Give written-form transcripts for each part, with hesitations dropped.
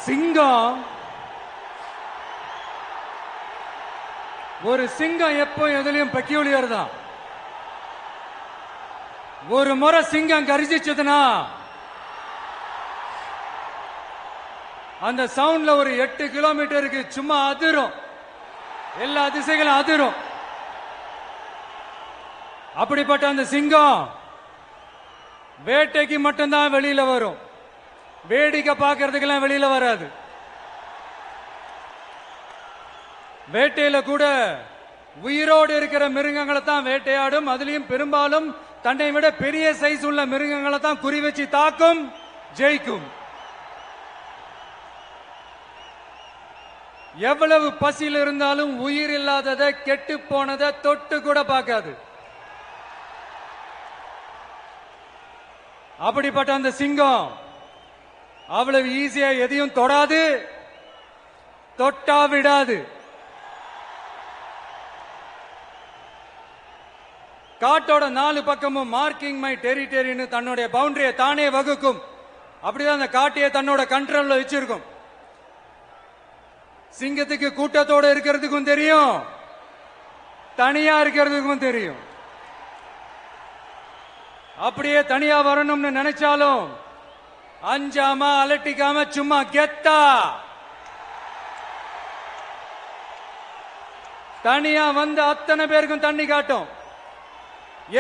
சிங்கம் ஒரு சிங்கம் எப்போ எதுலயும் பெக்யூலியர் தான். ஒரு முறை சிங்கம் கரிசிச்சதுன்னா அந்த சவுண்ட்ல ஒரு 8 கிலோமீட்டருக்கு சும்மா அதிரும், எல்லா திசைகளும் அதிரும். அப்படிப்பட்ட அந்த சிங்கம் வேட்டைக்கு மட்டும்தான் வெளியில வரும், வேடிக்கை பார்க்கறதுக்கெல்லாம் வெளியில வராது. வேட்டையில கூட உயிரோடு இருக்கிற மிருகங்களை தான் வேட்டையாடும். அதுலயும் பெரும்பாலும் தன்னை விட பெரிய சைஸ் உள்ள மிருகங்களை தான் குறி வச்சு தாக்கும், ஜெயிக்கும். எவ்வளவு பசியில் இருந்தாலும் உயிர் இல்லாததை, கெட்டு போனதை தொட்டு கூட பார்க்காது. அப்படிப்பட்ட அந்த சிங்கம் அவ்வளவு ஈஸியா எதையும் தொடாது, தொட்டா விடாது. காட்டோட 4 பக்கமும் மார்க்கிங் மை டெரிட்டரின்னு தன்னுடைய பவுண்டரியை தானே வகுக்கும். அப்படிதான் அந்த காட்டையை தன்னோட கண்ட்ரோல்ல வச்சிருக்கும். சிங்கத்துக்கு கூட்டத்தோட இருக்கிறதுக்கும் தெரியும், தனியா இருக்கிறதுக்கும் தெரியும். அப்படியே தனியா வரணும்னு நினைச்சாலும் அஞ்சாம அலட்டிக்காம சும்மா கெத்தா தனியா வந்து அத்தனை பேருக்கும் தண்ணி காட்டும்.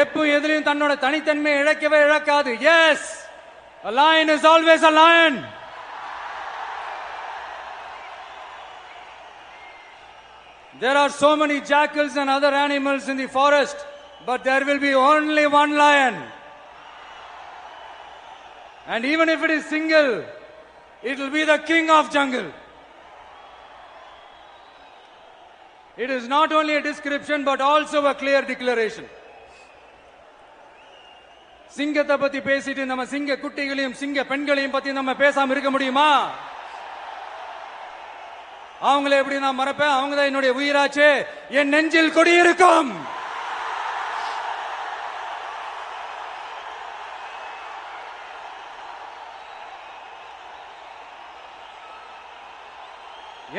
எப்ப எதிலையும் தன்னோட தனித்தன்மையை இழக்கவே இழக்காது. Yes, a lion is always a lion. There are so many jackals and other animals in the forest, but there will be only one lion. And even if it is single, it will be the king of jungle. It is not only a description but also a clear declaration. சிங்கத்தை பத்தி பேசிட்டு நம்ம சிங்க குட்டிகளையும் சிங்க பெண்களையும் பத்தி நம்ம பேசாம இருக்க முடியுமா? அவங்களை எப்படி நான் மறப்பேன்? அவங்க தான் என்னுடைய உயிராச்சே, என் நெஞ்சில் குடியிருக்கும்.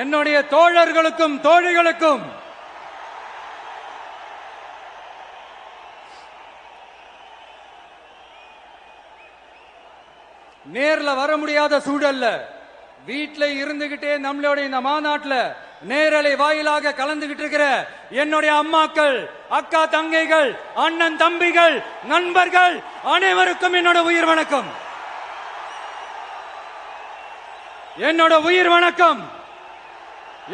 என்னுடைய தோழர்களுக்கும் தோழிகளுக்கும் நேர்ல வர முடியாத சூழல்ல வீட்டில இருந்துகிட்டே நம்மளோட இந்த மாநாட்டுல நேரலை வாயிலாக கலந்துகிட்டு இருக்கிற என்னுடைய அம்மாக்கள், அக்கா தங்கைகள், அண்ணன் தம்பிகள், நண்பர்கள் அனைவருக்கும் என்னோட உயிர் வணக்கம். என்னோட உயிர் வணக்கம்,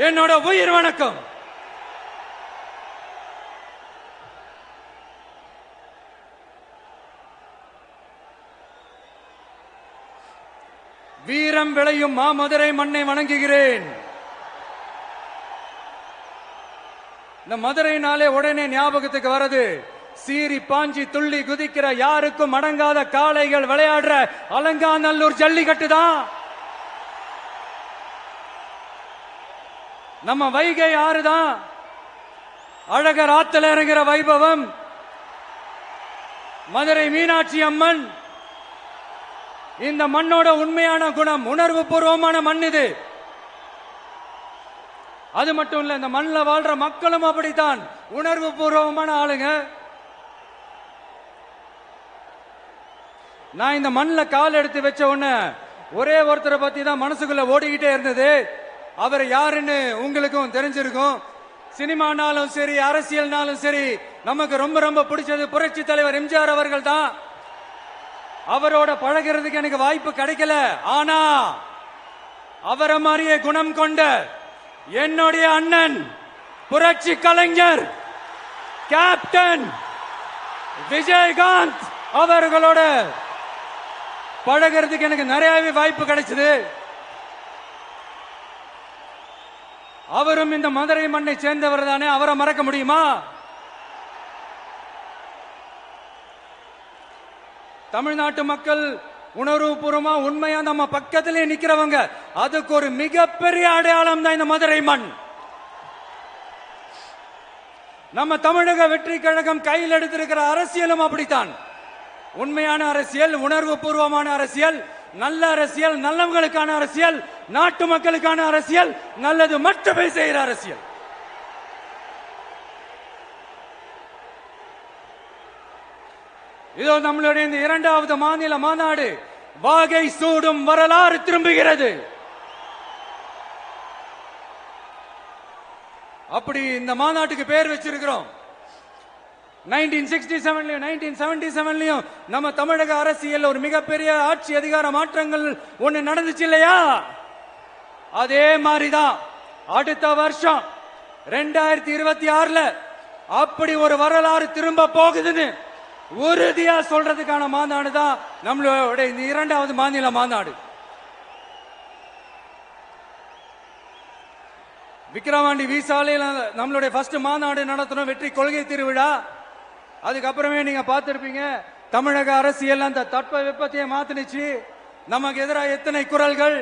என்னோட உயிர் வணக்கம். வீரம் விளையும் மாமதுரை மண்ணை வணங்குகிறேன். இந்த மதுரைனாலே உடனே ஞாபகத்துக்கு வரது சீறி பாஞ்சி துள்ளி குதிக்கிற யாருக்கும் அடங்காத காளைகள் விளையாடுற அலங்காநல்லூர் ஜல்லிக்கட்டு தான். நம்ம வைகை ஆறுதான் அழகர் ஆத்துல இறங்குற வைபவம். மதுரை மீனாட்சி அம்மன் இந்த மண்ணோட உண்மையான குணம், உணர்வு பூர்வமான மண் இது. அது மட்டும் இல்ல, இந்த மண்ணில் வாழ்ற மக்களும் அப்படித்தான் உணர்வு பூர்வமான ஆளுங்க. நான் இந்த மண்ணில் கால் எடுத்து வச்ச உடனே ஒரே ஒருத்தரை பத்தி தான் மனசுக்குள்ள ஓடிக்கிட்டே இருந்தது. அவர் யாருன்னு உங்களுக்கும் தெரிஞ்சிருக்கும். சினிமானாலும் சரி, அரசியல்னாலும் சரி, நமக்கு ரொம்ப ரொம்ப பிடிச்சது புரட்சி தலைவர் எம்ஜிஆர் அவர்கள் தான். அவரோட பழகிறதுக்கு எனக்கு வாய்ப்பு கிடைக்கல. ஆனா அவரை மாதிரியே குணம் கொண்ட என்னுடைய அண்ணன் புரட்சி கலைஞர் கேப்டன் விஜயகாந்த் அவர்களோட பழகிறதுக்கு எனக்கு நிறையவே வாய்ப்பு கிடைச்சது. அவரும் இந்த மதுரை மண்ணை சேர்ந்தவர் தானே, அவரை மறக்க முடியுமா? தமிழ்நாட்டு மக்கள் உணர்வுபூர்வமா உண்மையா நம்ம பக்கத்திலே நிக்கிறவங்க, அதுக்கு ஒரு மிகப்பெரிய அடையாளம் தான் இந்த மதுரை மண். நம்ம தமிழக வெற்றி கழகம் கையில் எடுத்திருக்கிற அரசியலும் அப்படித்தான். உண்மையான அரசியல், உணர்வு பூர்வமான அரசியல். நல்ல அரசியல், நல்லவங்களுக்கான அரசியல், நாட்டு மக்களுக்கான அரசியல், நல்லது மட்டுமே செய்கிற அரசியல். இதோ நம்மளுடைய இந்த இரண்டாவது மாநில மாநாடு வாகை சூடும் வரலாறு திரும்புகிறது. அப்படி இந்த மாநாட்டுக்கு பேர் வச்சிருக்கிறோம். 1967லயும் 1977லயும் நம்ம தமிழக அரசியல் ஒரு மிகப்பெரிய ஆட்சி அதிகார மாற்றங்கள் ஒண்ணு நடந்துச்சு இல்லையா? அதே மாதிரிதான் அடுத்த வருஷம் 2026ல அப்படி ஒரு வரலாறு திரும்ப போகுதுன்னு உறுதியா சொல்றதுக்கான மாநாடு தான் நம்மளோட இந்த இரண்டாவது மாநில மாநாடு. விக்கிரவாண்டி விசாலையில நம்மளுடைய ஃபர்ஸ்ட் மாநாடு நடத்தணும், வெற்றி கொள்கை திருவிழா. அதுக்கப்புறமே நீங்க பார்த்திருப்பீங்க தமிழக அரசியல் அந்த தட்ப வெப்பத்தையே மாத்தினுச்சு. நமக்கு எதிராக எத்தனை குரல்கள்,